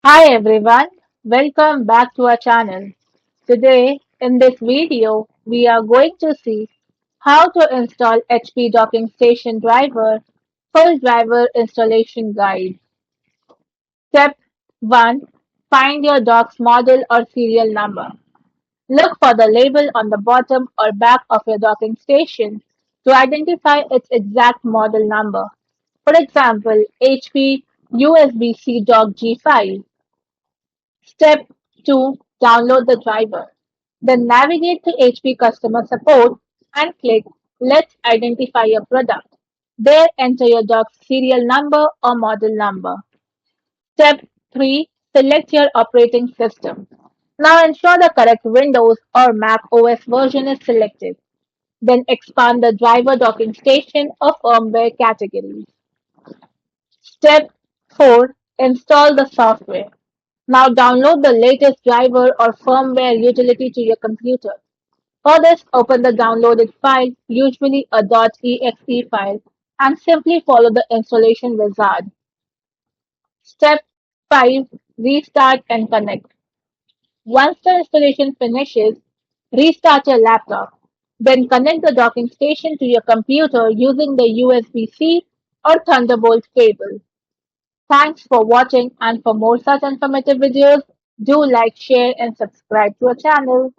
Hi everyone, welcome back to our channel. Today in this video we are going to see how to install HP Docking Station Driver Full Driver Installation Guide. Step 1. Find your dock's model or serial number. Look for the label on the bottom or back of your docking station to identify its exact model number. For example, HP USB-C Dock G5. Step 2. Download the driver. Then navigate to HP Customer Support and click Let's identify your product. There enter your dock's serial number or model number. Step 3. Select your operating system. Now ensure the correct Windows or Mac OS version is selected. Then expand the driver docking station or firmware categories. Step 4. Install the software. Now download the latest driver or firmware utility to your computer. For this, open the downloaded file, usually a .exe file, and simply follow the installation wizard. Step 5. Restart and connect. Once the installation finishes, restart your laptop. Then connect the docking station to your computer using the USB-C or Thunderbolt cable. Thanks for watching, and for more such informative videos, do like, share and subscribe to our channel.